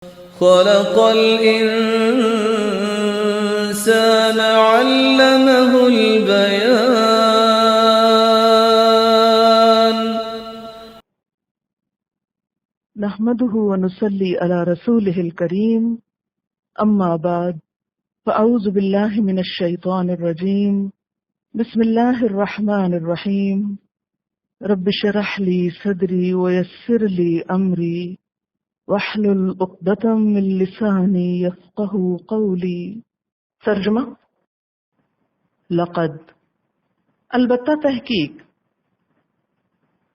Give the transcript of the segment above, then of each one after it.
خلق الإنسان علمه البيان. نحمده ونصلي على رسوله الكريم، أما بعد، فأعوذ بالله من الشيطان الرجيم. بسم الله الرحمن الرحيم. رب اشرح لي صدري ويسر لي أمري واحلل عقدة من لساني يفقهوا قولي. ترجمہ: لقد، البتہ تحقیق،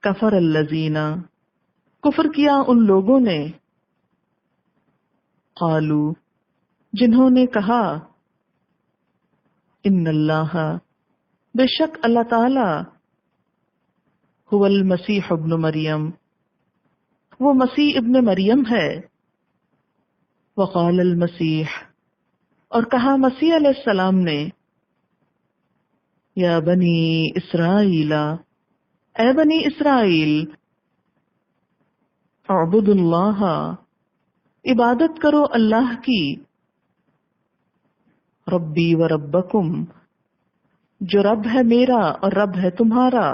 کفر الذین، کفر کیا ان لوگوں نے، قالو، جنہوں نے کہا، ان اللہ، بے شک اللہ تعالی، هو المسیح ابن مریم، وہ مسیح ابن مریم ہے، وقال المسیح، اور کہا مسیح علیہ السلام نے، یا بنی اسرائیل، اے بنی اسرائیل، اعبدوا اللہ، عبادت کرو اللہ کی، ربی و ربکم، جو رب ہے میرا اور رب ہے تمہارا،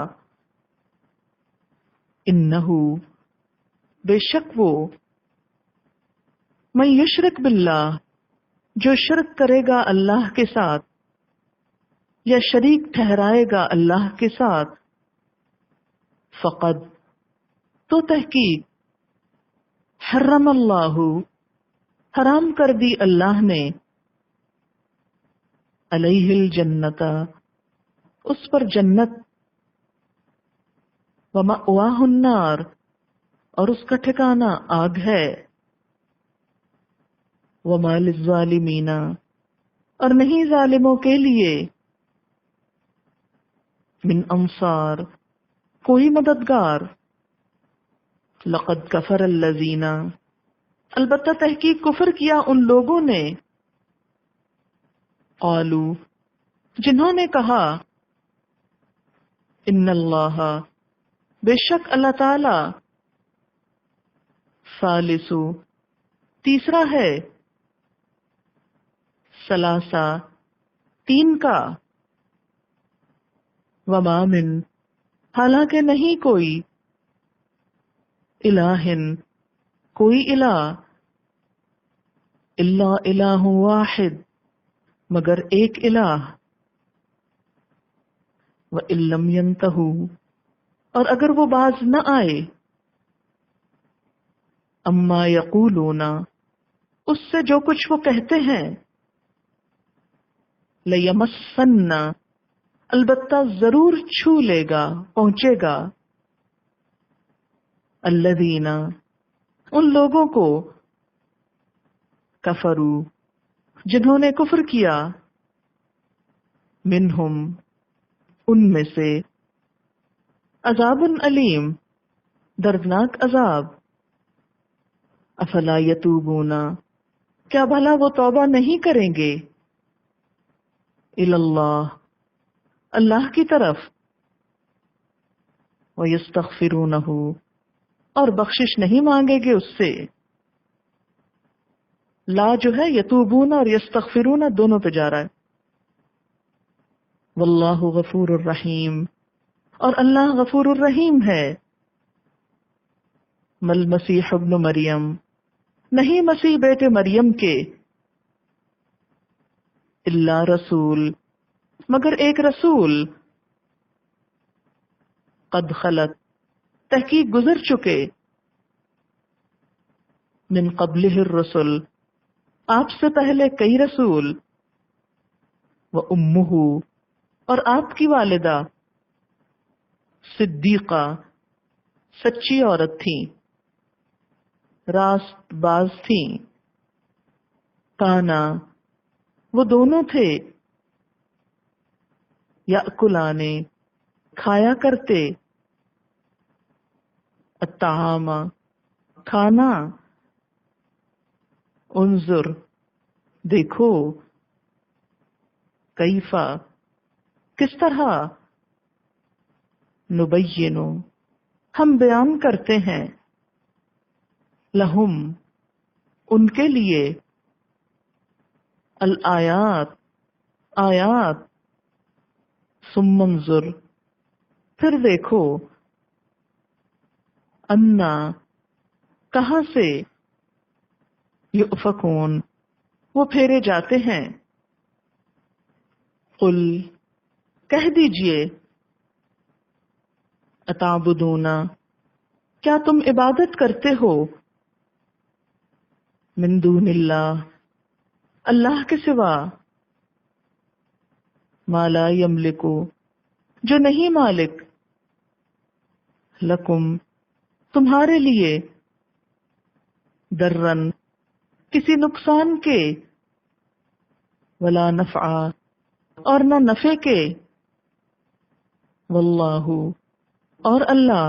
انہو، بے شک وہ، من یشرک باللہ، جو شرک کرے گا اللہ کے ساتھ یا شریک ٹھہرائے گا اللہ کے ساتھ، فقد، تو تحقیق، حرم اللہ، حرام کر دی اللہ نے، علیہ الجنت، اس پر جنت، ومأواہ النار، اور اس کا ٹھکانہ آگ ہے، وما للظالمین، اور نہیں ظالموں کے لیے، من انصار، کوئی مددگار، لقد کفر الذین، البتہ تحقیق کفر کیا ان لوگوں نے، قالو، جنہوں نے کہا، ان اللہ، بے شک اللہ تعالی، ثالث، تیسرا ہے، ثلاثہ، تین کا، وما من، حالانکہ نہیں کوئی، الہن، کوئی الہ، الا الہ واحد، مگر ایک الہ، وَإِن لَّمْ يَنْتَهُوا، اور اگر وہ باز نہ آئے، اما یقولون، اس سے جو کچھ وہ کہتے ہیں، لَيَمَسَّنَّ، البتہ ضرور چھو لے گا، پہنچے گا، الذین، ان لوگوں کو، کفروا، جنہوں نے کفر کیا، منہم، ان میں سے، عذاب علیم، دردناک عذاب، افلا یتوبون، کیا بھلا وہ توبہ نہیں کریں گے، الی اللہ، اللہ کی طرف، ویستغفرونہ، اور بخشش نہیں مانگے گے اس سے، لا جو ہے یتوبون اور یستغفرون دونوں پہ جا رہا ہے، واللہ غفور الرحیم، اور اللہ غفور الرحیم ہے، مل مسیح ابن مریم، نہیں مسیح بیٹے مریم کے، الا رسول، مگر ایک رسول، قد خلت، تحقیق گزر چکے، من قبلہ الرسل، آپ سے پہلے کئی رسول، وامہ، اور آپ کی والدہ، صدیقہ، سچی عورت تھیں، راست باز تھیں، کانا، وہ دونوں تھے، یأکلان، کھایا کرتے، الطعام، کھانا، انظر، دیکھو، کیفا، کس طرح، نبینو، ہم بیان کرتے ہیں، لہم، ان کے لیے الآیات آیات ثم انظر پھر دیکھو انا کہاں سے یؤفکون وہ پھیرے جاتے ہیں. قل کہہ دیجئے اتعبدون کیا تم عبادت کرتے ہو من دون اللہ اللہ کے سوا ما لا یملک جو نہیں مالک لکم تمہارے لیے درن کسی نقصان کے ولا نفع اور نہ نفع کے واللہ اور اللہ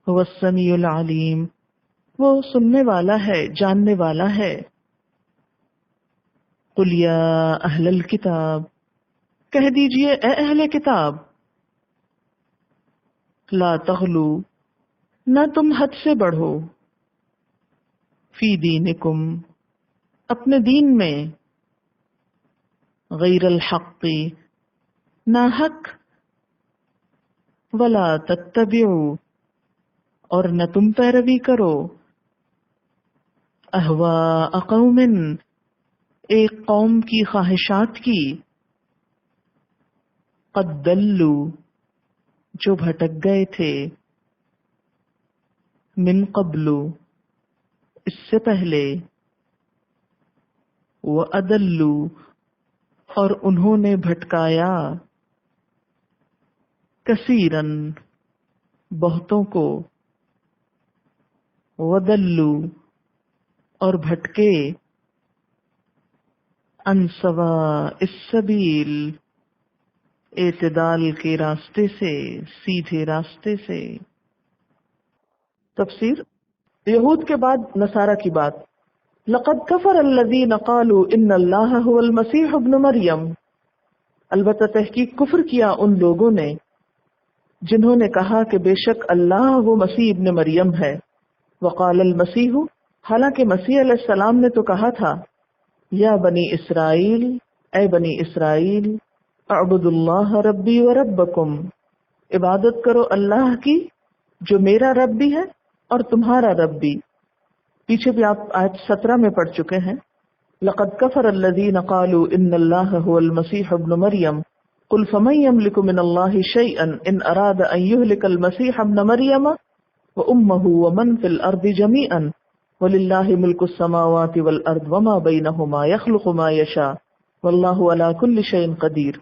هو السمیع العلیم وہ سننے والا ہے جاننے والا ہے. قل یا اہل الکتاب کہہ دیجئے اے اہل کتاب لا تغلو نہ تم حد سے بڑھو فی دینکم اپنے دین میں غیر الحق نہ حق ولا تتبعوا اور نہ تم پیروی کرو اہواء قوم ایک قوم کی خواہشات کی قد دلوا جو بھٹک گئے تھے من قبل اس سے پہلے وَأَضَلُّوا اور انہوں نے بھٹکایا کثیرن بہتوں کو وَضَلُّوا اور بھٹکے عن سواء السبیل اعتدال کے راستے سے سیدھے راستے سے. تفسیر یہود کے بعد نصارہ کی بات. لقد کفر الذین قالوا ان اللہ هو المسیح ابن مریم البتہ تحقیق کفر کیا ان لوگوں نے جنہوں نے کہا کہ بے شک اللہ وہ مسیح ابن مریم ہے. وقال المسیح حالانکہ مسیح علیہ السلام نے تو کہا تھا یا بنی اسرائیل اے بنی اسرائیل اعبدوا اللہ ربی و ربکم عبادت کرو اللہ کی جو میرا رب بھی ہے اور تمہارا رب بھی. پیچھے بھی آپ آیت 17 میں پڑھ چکے ہیں. لقد کفر الذین قالوا ان اللہ هو المسیح ابن مریم قل فمن یملک من اللہ شیئا ان اراد ان یہلک المسیح ابن مریم وامہ ومن فی الارض جمیعا وللہ ملک السماوات والارض وما بینہما یخلق ما یشاء واللہ علی کل شیء قدیر.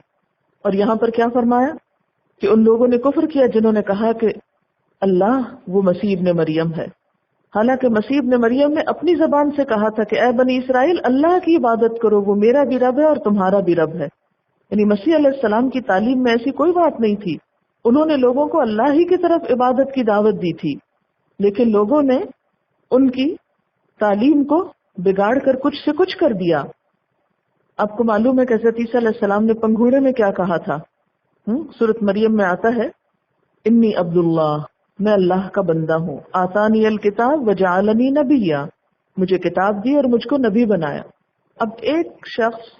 اور یہاں پر کیا فرمایا کہ ان لوگوں نے کفر کیا جنہوں نے کہا کہ اللہ وہ مسیح ابن مریم ہے، حالانکہ مسیح ابن مریم نے اپنی زبان سے کہا تھا کہ اے بنی اسرائیل اللہ کی عبادت کرو وہ میرا بھی رب ہے اور تمہارا بھی رب ہے. یعنی مسیح علیہ السلام کی تعلیم میں ایسی کوئی بات نہیں تھی. انہوں نے لوگوں کو اللہ ہی کی طرف عبادت کی دعوت دی تھی، لیکن لوگوں نے ان کی تعلیم کو بگاڑ کر کچھ سے کچھ کر دیا. آپ کو معلوم ہے کہ حضرت عیسیٰ علیہ السلام نے پنگھوڑے میں کیا کہا تھا؟ سورۃ مریم میں آتا ہے انی عبداللہ میں اللہ کا بندہ ہوں، آتانی الکتاب وجعلنی نبیا مجھے کتاب دی اور مجھ کو نبی بنایا. اب ایک شخص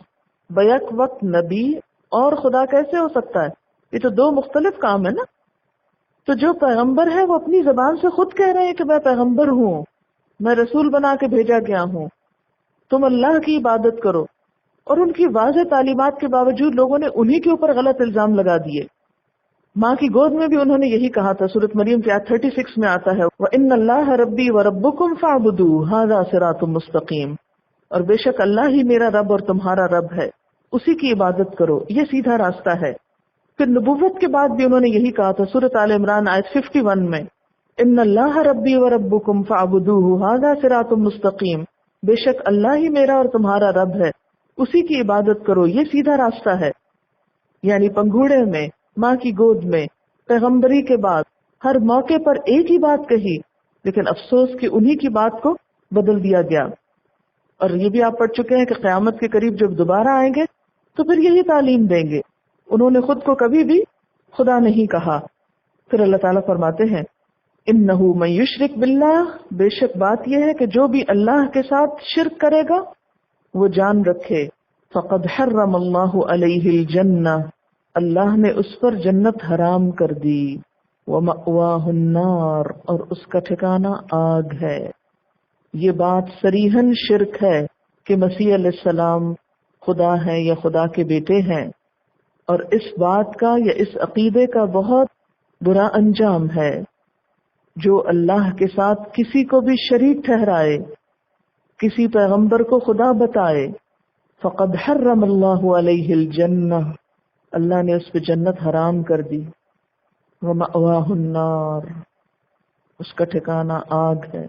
بیک وقت نبی اور خدا کیسے ہو سکتا ہے؟ یہ تو دو مختلف کام ہے نا. تو جو پیغمبر ہے وہ اپنی زبان سے خود کہہ رہے ہیں کہ میں پیغمبر ہوں، میں رسول بنا کے بھیجا گیا ہوں، تم اللہ کی عبادت کرو. اور ان کی واضح تعلیمات کے باوجود لوگوں نے انہی کے اوپر غلط الزام لگا دیے. ماں کی گود میں بھی انہوں نے یہی کہا تھا. سورۃ مریم کی آیت 36 میں آتا ہے وَإِنَّ اللَّهَ رَبِّي وَرَبُّكُمْ فَاعْبُدُوهُ هَذَا صِرَاطٌ مُسْتَقِيمٌ اور بے شک اللہ ہی میرا رب اور تمہارا رب ہے، اسی کی عبادت کرو، یہ سیدھا راستہ ہے. پھر نبوت کے بعد بھی انہوں نے یہی کہا تھا. سورۃ آل عمران آیت 51 میں ان اللہ ربی و ربکم فاعبدوہ ھذا صراط مستقیم بے شک اللہ ہی میرا اور تمہارا رب ہے، اسی کی عبادت کرو، یہ سیدھا راستہ ہے. یعنی پنگھوڑے میں، ماں کی گود میں، پیغمبری کے بعد ہر موقع پر ایک ہی بات کہی، لیکن افسوس کہ انہی کی بات کو بدل دیا گیا. اور یہ بھی آپ پڑھ چکے ہیں کہ قیامت کے قریب جب دوبارہ آئیں گے تو پھر یہی تعلیم دیں گے. انہوں نے خود کو کبھی بھی خدا نہیں کہا. پھر اللہ تعالیٰ فرماتے ہیں انہو من یشرک باللہ، بے شک بات یہ ہے کہ جو بھی اللہ کے ساتھ شرک کرے گا وہ جان رکھے فقد حرم اللہ علیہ الجنہ، اللہ نے اس پر جنت حرام کر دی، ومأواہ النار، اور اس کا ٹھکانہ آگ ہے۔ یہ بات صریحاً شرک ہے کہ مسیح علیہ السلام خدا ہیں یا خدا کے بیٹے ہیں، اور اس بات کا یا اس عقیدے کا بہت برا انجام ہے۔ جو اللہ کے ساتھ کسی کو بھی شریک ٹھہرائے، کسی پیغمبر کو خدا بتائے، فقد حرم اللہ علیہ الجنہ، اللہ نے اس پہ جنت حرام کر دی، ومأواہ النار، اس کا ٹھکانہ آگ ہے،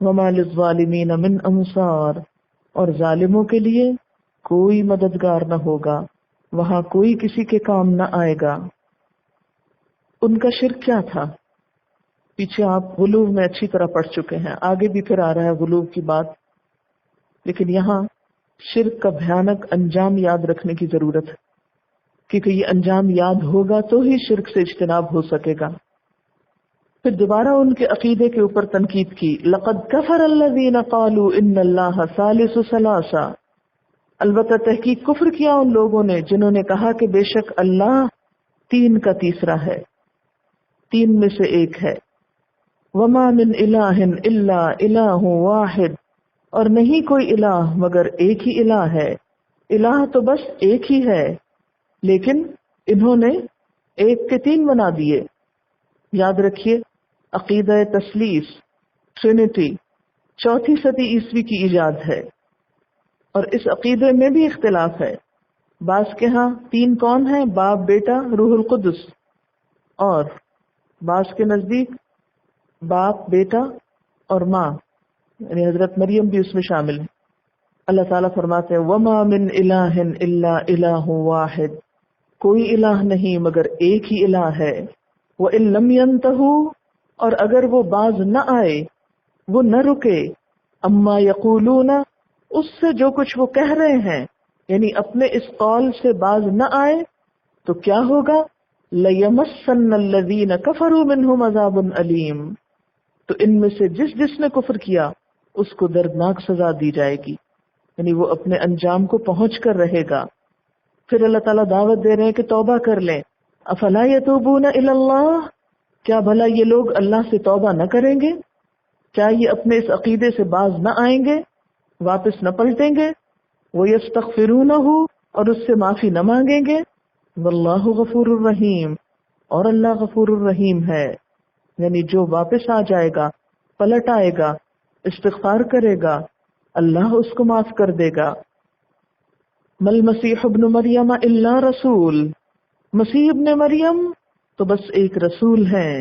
وما للظالمین من انصار، اور ظالموں کے لیے کوئی مددگار نہ ہوگا، وہاں کوئی کسی کے کام نہ آئے گا۔ ان کا شرک کیا تھا؟ پیچھے آپ غلو میں اچھی طرح پڑھ چکے ہیں، آگے بھی پھر آ رہا ہے غلو کی بات، لیکن یہاں شرک کا بھیانک انجام یاد رکھنے کی ضرورت ہے، کیونکہ یہ انجام یاد ہوگا تو ہی شرک سے اجتناب ہو سکے گا۔ پھر دوبارہ ان کے عقیدے کے اوپر تنقید کی، لقد کفر الذین قالوا ان اللہ ثالث ثلاثہ، البتہ تحقیق کفر کیا ان لوگوں نے جنہوں نے کہا کہ بے شک اللہ تین کا تیسرا ہے، تین میں سے ایک ہے۔ وما من الہ الا الہ واحد، اور نہیں کوئی الہ مگر ایک ہی الہ ہے، الہ تو بس ایک ہی ہے، لیکن انہوں نے ایک کے تین بنا دیے۔ یاد رکھیے عقیدہ تثلیث، ٹرینٹی، 4 صدی عیسوی کی ایجاد ہے، اور اس عقیدے میں بھی اختلاف ہے۔ بعض کے ہاں تین کون ہیں؟ باپ، بیٹا، روح القدس، اور بعض کے نزدیک باپ، بیٹا اور ماں، یعنی حضرت مریم بھی اس میں شامل ہے۔ اللہ تعالیٰ فرماتے ہیں وما من الہ الا الہ واحد، کوئی الہ نہیں مگر ایک ہی الہ ہے۔ وَإِن لَّمْ يَنْتَهُوا، اور اگر وہ باز نہ آئے، وہ نہ رکے، اما یقولون، اس سے جو کچھ وہ کہہ رہے ہیں، یعنی اپنے اس قول سے باز نہ آئے تو کیا ہوگا؟ لَيَمَسَّنَّ الَّذِينَ كَفَرُوا مِنْهُمْ عَذَابٌ أَلِيمٌ، تو ان میں سے جس نے کفر کیا اس کو دردناک سزا دی جائے گی، یعنی وہ اپنے انجام کو پہنچ کر رہے گا۔ پھر اللہ تعالیٰ دعوت دے رہے ہیں کہ توبہ کر لیں۔ افلا یتوبون الی اللہ، کیا بھلا یہ لوگ اللہ سے توبہ نہ کریں گے؟ کیا یہ اپنے اس عقیدے سے باز نہ آئیں گے، واپس نہ پلٹیں گے؟ ویستغفرونہ، اور اس سے معافی نہ مانگیں گے؟ واللہ غفور الرحیم، اور اللہ غفور الرحیم ہے، یعنی جو واپس آ جائے گا، پلٹ آئے گا، استغفار کرے گا، اللہ اس کو معاف کر دے گا۔ مل مسیح ابن مریم الا رسول، مسیح ابن مریم تو بس ایک رسول ہیں،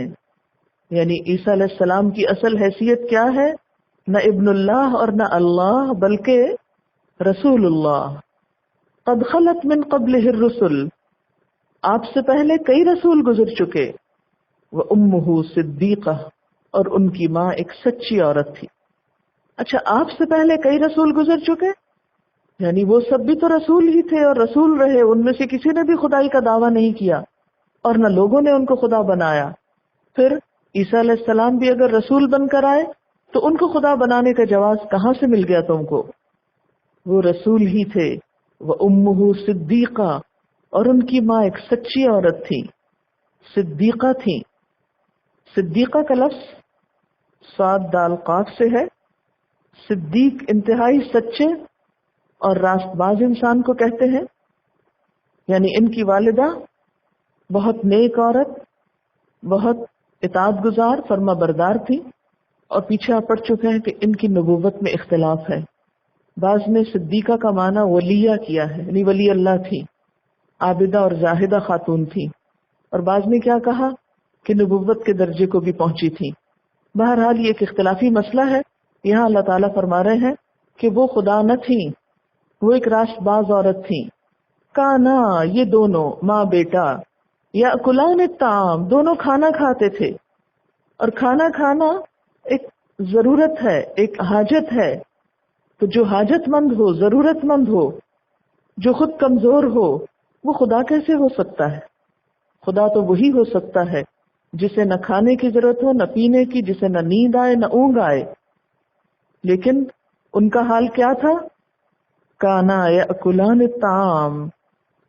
یعنی عیسیٰ علیہ السلام کی اصل حیثیت کیا ہے؟ نہ ابن اللہ اور نہ اللہ، بلکہ رسول اللہ۔ قد خلت من قبلہ الرسل، آپ سے پہلے کئی رسول گزر چکے۔ وامہ صدیقہ، اور ان کی ماں ایک سچی عورت تھی۔ اچھا، آپ سے پہلے کئی رسول گزر چکے، یعنی وہ سب بھی تو رسول ہی تھے اور رسول رہے، ان میں سے کسی نے بھی خدائی کا دعویٰ نہیں کیا، اور نہ لوگوں نے ان کو خدا بنایا۔ پھر عیسیٰ علیہ السلام بھی اگر رسول بن کر آئے تو ان کو خدا بنانے کا جواز کہاں سے مل گیا تم کو؟ وہ رسول ہی تھے۔ وامہ صدیقہ، اور ان کی ماں ایک سچی عورت تھی، صدیقہ تھی۔ صدیقہ کا لفظ صاد دال قاف سے ہے۔ صدیق انتہائی سچے اور راست باز انسان کو کہتے ہیں، یعنی ان کی والدہ بہت نیک عورت، بہت اطاعت گزار، فرما بردار تھی، اور پیچھے آپ پڑھ چکے ہیں کہ ان کی نبوت میں اختلاف ہے۔ بعض نے صدیقہ کا معنی ولیہ کیا ہے، یعنی ولی اللہ تھی، عابدہ اور زاہدہ خاتون تھی، اور بعض نے کیا کہا کہ نبوت کے درجے کو بھی پہنچی تھی۔ بہرحال یہ ایک اختلافی مسئلہ ہے۔ یہاں اللہ تعالیٰ فرما رہے ہیں کہ وہ خدا نہ تھیں، وہ ایک راست باز عورت تھیں۔ کانا، یہ دونوں ماں بیٹا، یاکلان الطعام، دونوں کھانا کھاتے تھے، اور کھانا کھانا ایک ضرورت ہے، ایک حاجت ہے، تو جو حاجت مند ہو، ضرورت مند ہو، جو خود کمزور ہو، وہ خدا کیسے ہو سکتا ہے؟ خدا تو وہی ہو سکتا ہے جسے نہ کھانے کی ضرورت ہو نہ پینے کی، جسے نہ نیند آئے نہ اونگ آئے، لیکن ان کا حال کیا تھا؟ کانا یاکلان الطعام،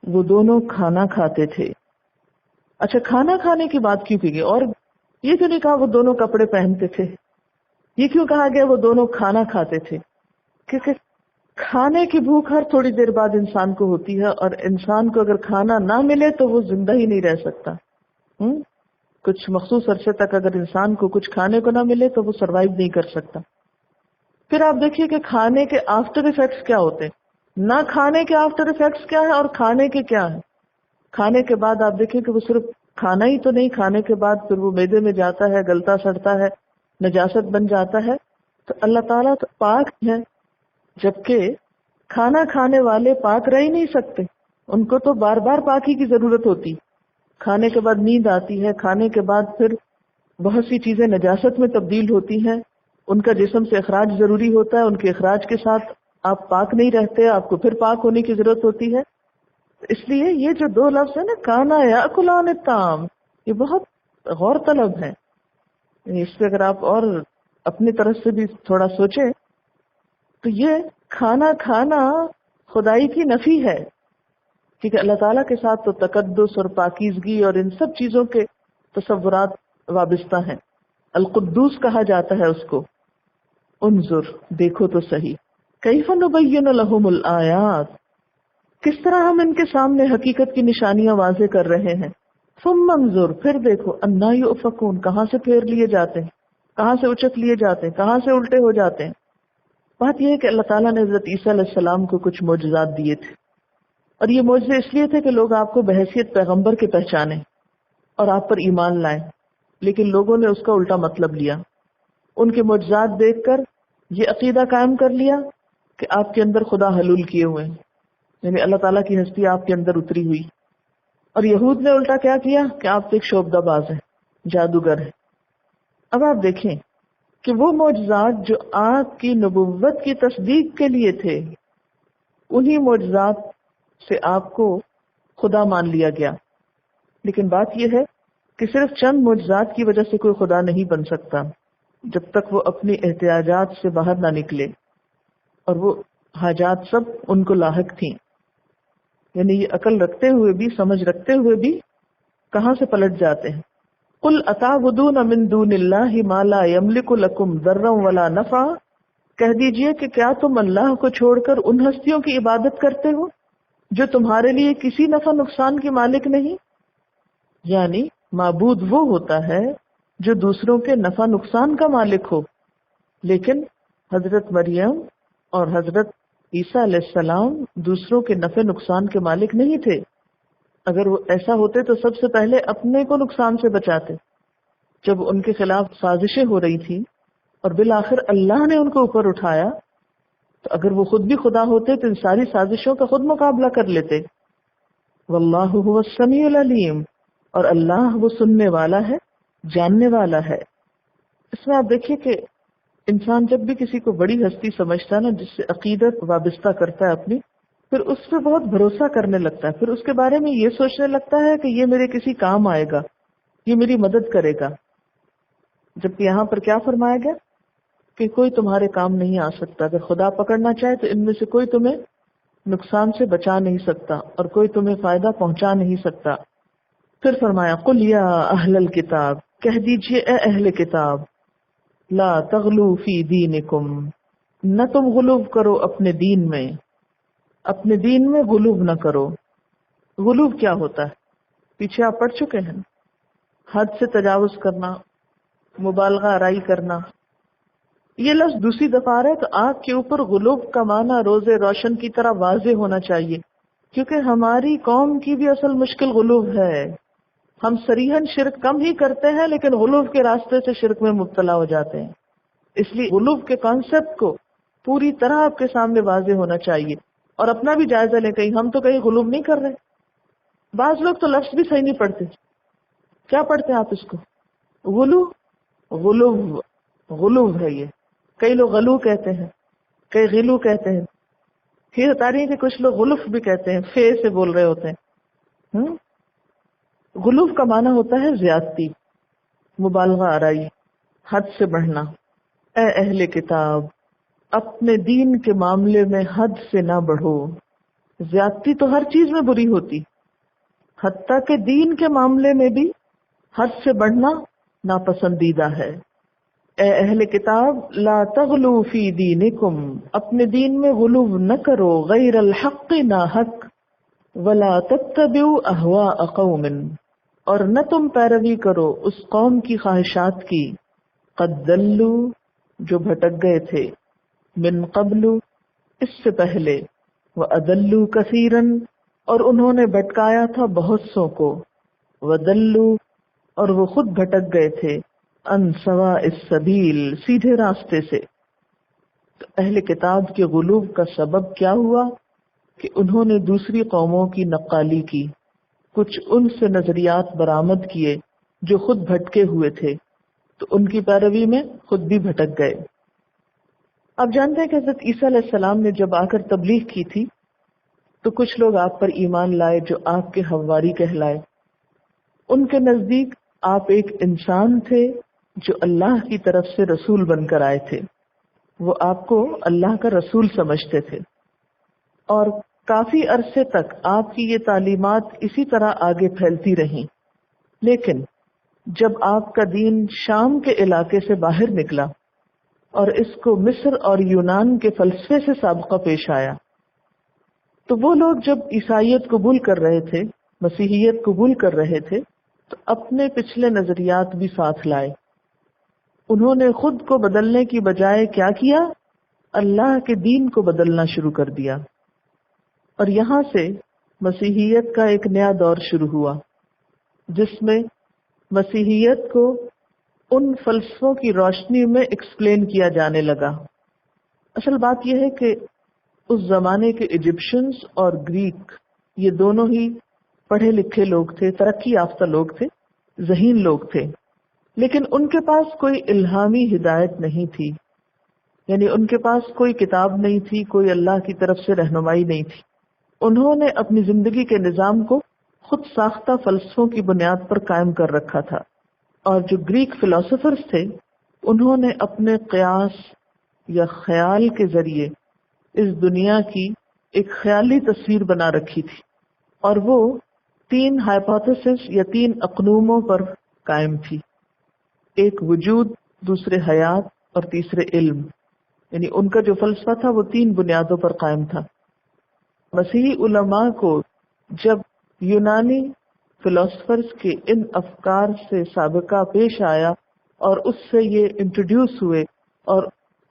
وہ دونوں کھانا کھاتے تھے۔ اچھا، کھانا کھانے کی بات کیوں کی گئی؟ اور یہ کیوں نہیں کہا وہ دونوں کپڑے پہنتے تھے؟ یہ کیوں کہا گیا وہ دونوں کھانا کھاتے تھے؟ کیونکہ کھانے کی بھوک ہر تھوڑی دیر بعد انسان کو ہوتی ہے، اور انسان کو اگر کھانا نہ ملے تو وہ زندہ ہی نہیں رہ سکتا۔ کچھ مخصوص عرصے تک اگر انسان کو کچھ کھانے کو نہ ملے تو وہ سروائیو نہیں کر سکتا۔ پھر آپ دیکھیے کہ کھانے کے آفٹر ایفیکٹس کیا ہوتے ہیں، نہ کھانے کے آفٹر ایفیکٹس کیا ہے اور کھانے کے کیا ہے۔ کھانے کے بعد آپ دیکھیں کہ وہ صرف کھانا ہی تو نہیں، کھانے کے بعد پھر وہ معدے میں جاتا ہے، گلتا سڑتا ہے، نجاست بن جاتا ہے۔ تو اللہ تعالیٰ تو پاک ہے، جبکہ کھانا کھانے والے پاک رہ ہی نہیں سکتے، ان کو تو بار بار پاکی کی ضرورت ہوتی۔ کھانے کے بعد نیند آتی ہے، کھانے کے بعد پھر بہت سی چیزیں نجاست میں تبدیل ہوتی ہیں، ان کا جسم سے اخراج ضروری ہوتا ہے، ان کے اخراج کے ساتھ آپ پاک نہیں رہتے، آپ کو پھر پاک ہونے کی ضرورت ہوتی ہے۔ اس لیے یہ جو دو لفظ ہے نا، کانا یاکلان الطعام، یہ بہت غور طلب ہے۔ اس پہ اگر آپ اور اپنی طرف سے بھی تھوڑا سوچیں تو یہ کھانا کھانا خدائی کی نفی ہے، کیونکہ اللہ تعالیٰ کے ساتھ تو تقدس اور پاکیزگی اور ان سب چیزوں کے تصورات وابستہ ہیں۔ القدوس کہا جاتا ہے اس کو۔ انظر، دیکھو تو صحیح، کیف نبین لہم الآیات، کس طرح ہم ان کے سامنے حقیقت کی نشانیاں واضح کر رہے ہیں۔ ثم انظر، پھر دیکھو، انا یؤفکون، کہاں سے پھیر لیے جاتے ہیں، کہاں سے اچک لیے جاتے ہیں، کہاں سے الٹے ہو جاتے ہیں۔ بات یہ ہے کہ اللہ تعالیٰ نے حضرت عیسیٰ علیہ السلام کو کچھ معجزات دیے تھے، اور یہ معجزے اس لیے تھے کہ لوگ آپ کو بحیثیت پیغمبر کے پہچانیں اور آپ پر ایمان لائیں، لیکن لوگوں نے اس کا الٹا مطلب لیا۔ ان کے معجزات دیکھ کر یہ عقیدہ قائم کر لیا کہ آپ کے اندر خدا حلول کیے ہوئے ہیں، یعنی اللہ تعالیٰ کی ہستی آپ کے اندر اتری ہوئی۔ اور یہود نے الٹا کیا کیا کہ آپ ایک شعبدہ باز ہیں، جادوگر ہیں۔ اب آپ دیکھیں کہ وہ معجزات جو آپ کی نبوت کی تصدیق کے لیے تھے، انہی معجزات سے آپ کو خدا مان لیا گیا۔ لیکن بات یہ ہے کہ صرف چند معجزات کی وجہ سے کوئی خدا نہیں بن سکتا جب تک وہ اپنی احتیاجات سے باہر نہ نکلے، اور وہ حاجات سب ان کو لاحق تھیں۔ یعنی یہ عقل رکھتے ہوئے بھی، سمجھ رکھتے ہوئے بھی کہاں سے پلٹ جاتے ہیں۔ قل اتعبدون من دون اللہ ما لا یملک لکم ضرا ولا نفعا، کہہ دیجئے کہ کیا تم اللہ کو چھوڑ کر ان ہستیوں کی عبادت کرتے ہو جو تمہارے لیے کسی نفع نقصان کے مالک نہیں۔ یعنی معبود وہ ہوتا ہے جو دوسروں کے نفع نقصان کا مالک ہو، لیکن حضرت مریم اور حضرت عیسیٰ علیہ السلام دوسروں کے نفع نقصان کے مالک نہیں تھے۔ اگر وہ ایسا ہوتے تو سب سے پہلے اپنے کو نقصان سے بچاتے۔ جب ان کے خلاف سازشیں ہو رہی تھی اور بالآخر اللہ نے ان کو اوپر اٹھایا، تو اگر وہ خود بھی خدا ہوتے تو ان ساری سازشوں کا خود مقابلہ کر لیتے۔ واللہ هو السمیع العلیم، اور اللہ وہ سننے والا ہے، جاننے والا ہے۔ اس میں آپ دیکھیے کہ انسان جب بھی کسی کو بڑی ہستی سمجھتا ہے نا، جس سے عقیدت وابستہ کرتا ہے اپنی، پھر اس پہ بہت بھروسہ کرنے لگتا ہے، پھر اس کے بارے میں یہ سوچنے لگتا ہے کہ یہ میرے کسی کام آئے گا، یہ میری مدد کرے گا۔ جبکہ یہاں پر کیا فرمایا گیا کہ کوئی تمہارے کام نہیں آ سکتا، اگر خدا پکڑنا چاہے تو ان میں سے کوئی تمہیں نقصان سے بچا نہیں سکتا اور کوئی تمہیں فائدہ پہنچا نہیں سکتا۔ پھر فرمایا قل یا اہل الکتاب، کہہ دیجئے اے اہل کتاب، لا تغلو فی دینکم، نہ تم غلو کرو اپنے دین میں، اپنے دین میں غلو نہ کرو۔ غلو کیا ہوتا ہے؟ پیچھے آپ پڑھ چکے ہیں، حد سے تجاوز کرنا، مبالغہ آرائی کرنا۔ یہ لفظ دوسری دفعہ آ رہا ہے تو آپ کے اوپر غلو کا معنی روز روشن کی طرح واضح ہونا چاہیے، کیونکہ ہماری قوم کی بھی اصل مشکل غلو ہے۔ ہم صریحاً شرک کم ہی کرتے ہیں لیکن غلو کے راستے سے شرک میں مبتلا ہو جاتے ہیں۔ اس لیے غلو کے کانسیپٹ کو پوری طرح آپ کے سامنے واضح ہونا چاہیے، اور اپنا بھی جائزہ لیں، کہیں ہم تو کہیں غلو نہیں کر رہے۔ بعض لوگ تو لفظ بھی صحیح نہیں پڑھتے۔ کیا پڑھتے ہیں آپ اس کو؟ غلو، غلو، غلو ہے یہ۔ کئی لوگ غلو کہتے ہیں، کئی غلو کہتے ہیں۔ پھر بتا رہی ہے کہ کچھ لوگ غلف بھی کہتے ہیں، فے سے بول رہے ہوتے ہیں۔ غلوف کا معنی ہوتا ہے زیادتی، مبالغہ آرائی، حد سے بڑھنا۔ اے اہل کتاب، اپنے دین کے معاملے میں حد سے نہ بڑھو۔ زیادتی تو ہر چیز میں بری ہوتی، حتیٰ کہ دین کے معاملے میں بھی حد سے بڑھنا ناپسندیدہ ہے۔ اے اہل کتاب، لا تغلو فی دینکم، اپنے دین میں غلو نہ کرو، غیر الحق، نہ حق، ولا تتبعوا اہواء قوم، اور نہ تم پیروی کرو اس قوم کی خواہشات کی، قد ضلوا، جو بھٹک گئے تھے، من قبل، اس سے پہلے، وَأَضَلُّوا كَثِيرًا، اور انہوں نے بھٹکایا تھا بہت سو کو، وَضَلُّوا، اور وہ خود بھٹک گئے تھے، عن سواء السبیل، سیدھے راستے سے۔ تو اہل کتاب کے غلو کا سبب کیا ہوا کہ انہوں نے دوسری قوموں کی نقالی کی، کچھ ان سے نظریات برآمد کیے جو خود بھٹکے ہوئے تھے، تو ان کی پیروی میں خود بھی بھٹک گئے۔ آپ جانتے ہیں کہ حضرت عیسیٰ علیہ السلام نے جب آ کر تبلیغ کی تھی تو کچھ لوگ آپ پر ایمان لائے جو آپ کے حواری کہلائے۔ ان کے نزدیک آپ ایک انسان تھے جو اللہ کی طرف سے رسول بن کر آئے تھے، وہ آپ کو اللہ کا رسول سمجھتے تھے، اور کافی عرصے تک آپ کی یہ تعلیمات اسی طرح آگے پھیلتی رہیں۔ لیکن جب آپ کا دین شام کے علاقے سے باہر نکلا اور اس کو مصر اور یونان کے فلسفے سے سابقہ پیش آیا، تو وہ لوگ جب عیسائیت قبول کر رہے تھے، مسیحیت قبول کر رہے تھے، تو اپنے پچھلے نظریات بھی ساتھ لائے۔ انہوں نے خود کو بدلنے کی بجائے کیا کیا؟ اللہ کے دین کو بدلنا شروع کر دیا، اور یہاں سے مسیحیت کا ایک نیا دور شروع ہوا، جس میں مسیحیت کو ان فلسفوں کی روشنی میں ایکسپلین کیا جانے لگا۔ اصل بات یہ ہے کہ اس زمانے کے ایجپشنز اور گریک، یہ دونوں ہی پڑھے لکھے لوگ تھے، ترقی یافتہ لوگ تھے، ذہین لوگ تھے، لیکن ان کے پاس کوئی الہامی ہدایت نہیں تھی، یعنی ان کے پاس کوئی کتاب نہیں تھی، کوئی اللہ کی طرف سے رہنمائی نہیں تھی۔ انہوں نے اپنی زندگی کے نظام کو خود ساختہ فلسفوں کی بنیاد پر قائم کر رکھا تھا، اور جو گریک فلاسفرز تھے انہوں نے اپنے قیاس یا خیال کے ذریعے اس دنیا کی ایک خیالی تصویر بنا رکھی تھی، اور وہ 3 ہائپوتھیسس یا 3 اقنوموں پر قائم تھی، ایک وجود، دوسرے حیات اور تیسرے علم، یعنی ان کا جو فلسفہ تھا وہ 3 بنیادوں پر قائم تھا۔ مسیحی علماء کو جب یونانی فلاسفرز کے ان افکار سے سابقہ پیش آیا اور اس سے یہ انٹروڈیوس ہوئے اور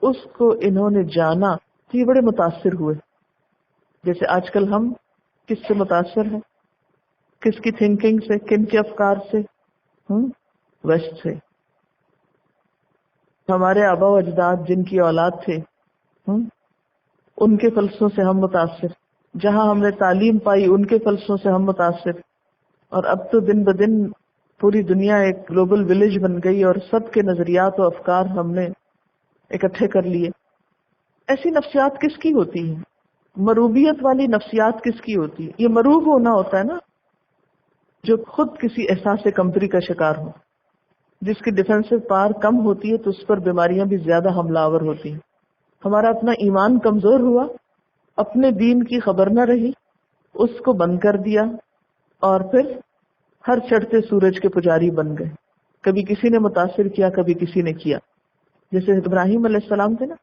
اس کو انہوں نے جانا تو یہ بڑے متاثر ہوئے۔ جیسے آج کل ہم کس سے متاثر ہیں؟ کس کی تھنکنگ سے، کن کے افکار سے؟ ویسٹ سے۔ ہمارے آبا و اجداد جن کی اولاد تھے ان کے فلسفوں سے ہم متاثر، جہاں ہم نے تعلیم پائی ان کے فلسفوں سے ہم متاثر، اور اب تو دن بدن پوری دنیا ایک گلوبل ولیج بن گئی اور سب کے نظریات و افکار ہم نے اکٹھے کر لیے۔ ایسی نفسیات کس کی ہوتی ہیں؟ مروبیت والی نفسیات کس کی ہوتی ہے؟ یہ مروب ہونا ہوتا ہے نا، جو خود کسی احساس کمتری کا شکار ہو، جس کی ڈیفینسو پاور کم ہوتی ہے تو اس پر بیماریاں بھی زیادہ حملہ آور ہوتی ہیں۔ ہمارا اپنا ایمان کمزور ہوا، اپنے دین کی خبر نہ رہی، اس کو بند کر دیا، اور پھر ہر چڑھتے سورج کے پجاری بن گئے۔ کبھی کسی نے متاثر کیا، کبھی کسی نے کیا۔ جیسے ابراہیم علیہ السلام تھے نا،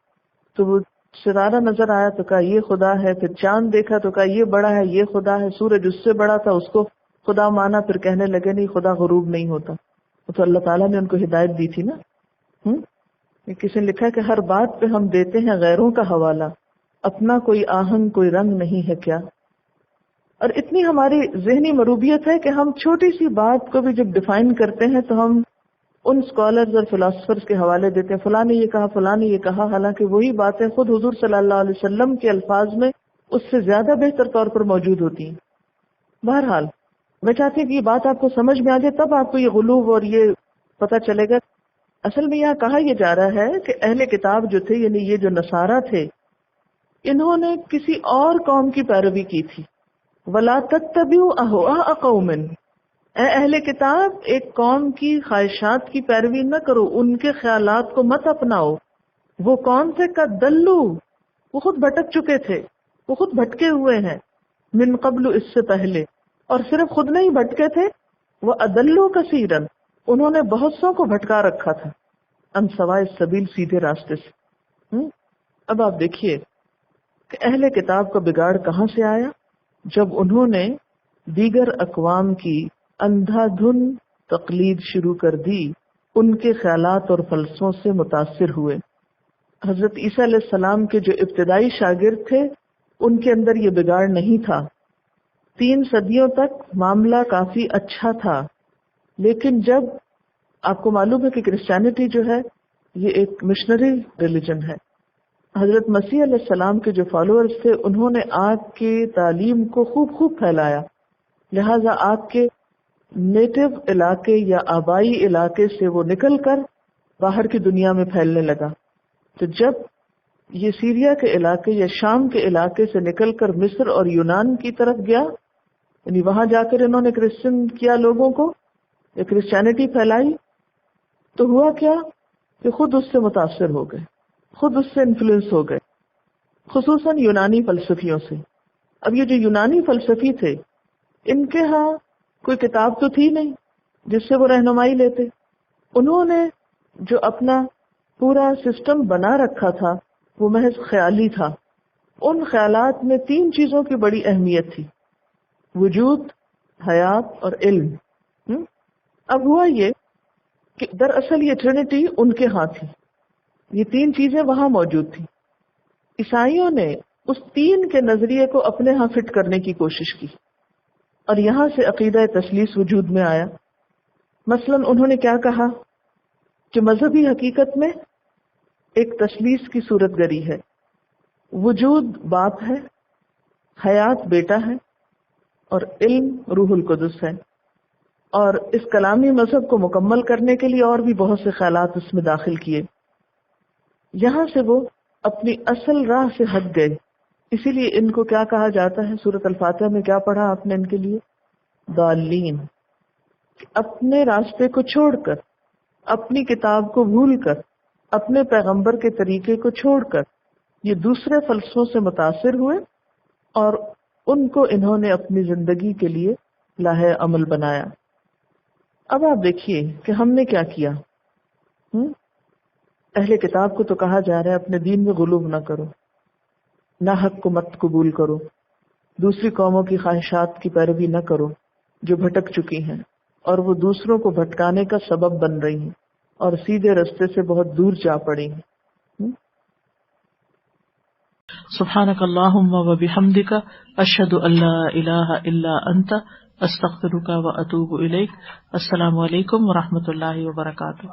تو وہ ستارہ نظر آیا تو کہا یہ خدا ہے، پھر چاند دیکھا تو کہا یہ بڑا ہے، یہ خدا ہے، سورج اس سے بڑا تھا، اس کو خدا مانا، پھر کہنے لگے نہیں خدا غروب نہیں ہوتا۔ تو اللہ تعالیٰ نے ان کو ہدایت دی تھی نا۔ کسی نے لکھا ہے کہ ہر بات پہ ہم دیتے ہیں غیروں کا حوالہ، اپنا کوئی آہنگ کوئی رنگ نہیں ہے کیا۔ اور اتنی ہماری ذہنی مروبیت ہے کہ ہم چھوٹی سی بات کو بھی جب ڈیفائن کرتے ہیں تو ہم ان اسکالرز اور فلاسفرز کے حوالے دیتے ہیں، فلاں نے یہ کہا، فلاں نے یہ کہا، حالانکہ وہی باتیں خود حضور صلی اللہ علیہ وسلم کے الفاظ میں اس سے زیادہ بہتر طور پر موجود ہوتی ہیں۔ بہرحال میں چاہتی ہوں کہ یہ بات آپ کو سمجھ میں آ جائے، تب آپ کو یہ غلوب اور یہ پتہ چلے گا۔ اصل میں یہاں کہا یہ جا رہا ہے کہ اہل کتاب جو تھے، یعنی یہ جو نصارہ تھے، انہوں نے کسی اور قوم کی پیروی کی تھی۔ وَلَا تَتَّبِعُوا أَهْوَاءَ قَوْمٍ، اے اہل کتاب، ایک قوم کی خواہشات کی پیروی نہ کرو، ان کے خیالات کو مت اپناؤ۔ وہ کون تھے؟ کدلو، وہ خود بھٹک چکے تھے، وہ خود بھٹکے ہوئے ہیں، من قبل، اس سے پہلے، اور صرف خود نہیں بھٹکے تھے، وہ ادلو کثیرن، انہوں نے بہت سو کو بھٹکا رکھا تھا، ان سوائے السبیل، سیدھے راستے سے۔ اب آپ دیکھیے کہ اہل کتاب کا بگاڑ کہاں سے آیا؟ جب انہوں نے دیگر اقوام کی اندھا دھن تقلید شروع کر دی، ان کے خیالات اور فلسفوں سے متاثر ہوئے۔ حضرت عیسیٰ علیہ السلام کے جو ابتدائی شاگرد تھے، ان کے اندر یہ بگاڑ نہیں تھا۔ 3 صدیوں تک معاملہ کافی اچھا تھا، لیکن جب آپ کو معلوم ہے کہ کرسچینٹی جو ہے یہ ایک مشنری ریلیجن ہے، حضرت مسیح علیہ السلام کے جو فالوورز تھے انہوں نے آپ کی تعلیم کو خوب پھیلایا، لہذا آپ کے نیٹو علاقے یا آبائی علاقے سے وہ نکل کر باہر کی دنیا میں پھیلنے لگا۔ تو جب یہ سیریا کے علاقے یا شام کے علاقے سے نکل کر مصر اور یونان کی طرف گیا، یعنی وہاں جا کر انہوں نے کرسچن کیا لوگوں کو، یا کرسچینٹی پھیلائی، تو ہوا کیا کہ خود اس سے متاثر ہو گئے، خود اس سے انفلوئنس ہو گئے، خصوصاً یونانی فلسفیوں سے۔ اب یہ جو یونانی فلسفی تھے، ان کے ہاں کوئی کتاب تو تھی نہیں جس سے وہ رہنمائی لیتے۔ انہوں نے جو اپنا پورا سسٹم بنا رکھا تھا وہ محض خیالی تھا۔ ان خیالات میں 3 چیزوں کی بڑی اہمیت تھی: وجود، حیات اور علم۔ اب ہوا یہ کہ دراصل یہ ٹرینٹی ان کے ہاں تھی، یہ 3 چیزیں وہاں موجود تھیں۔ عیسائیوں نے اس 3 کے نظریے کو اپنے ہاں فٹ کرنے کی کوشش کی، اور یہاں سے عقیدہ تثلیث وجود میں آیا۔ مثلا انہوں نے کیا کہا کہ مذہبی حقیقت میں ایک تثلیث کی صورت گری ہے، وجود باپ ہے، حیات بیٹا ہے، اور علم روح القدس ہے۔ اور اس کلامی مذہب کو مکمل کرنے کے لیے اور بھی بہت سے خیالات اس میں داخل کیے۔ یہاں سے وہ اپنی اصل راہ سے ہٹ گئے، اسی لیے ان کو کیا کہا جاتا ہے؟ سورۃ الفاتحہ میں کیا پڑھا آپ نے ان کے لیے؟ ضالین۔ اپنے راستے کو چھوڑ کر، اپنی کتاب کو بھول کر، اپنے پیغمبر کے طریقے کو چھوڑ کر یہ دوسرے فلسفوں سے متاثر ہوئے، اور ان کو انہوں نے اپنی زندگی کے لیے لاہے عمل بنایا۔ اب آپ دیکھیے کہ ہم نے کیا کیا۔ اہل کتاب کو تو کہا جا رہا ہے اپنے دین میں غلو نہ کرو، نہ حق کو مت قبول کرو، دوسری قوموں کی خواہشات کی پیروی نہ کرو جو بھٹک چکی ہیں اور وہ دوسروں کو بھٹکانے کا سبب بن رہی ہیں اور سیدھے رستے سے بہت دور جا پڑی ہیں۔ سبحانک اللہم و بحمدک، اشہد ان لا الہ الا انت، استغفرک و اتوب الیک۔ السلام علیکم و رحمۃ اللہ وبرکاتہ۔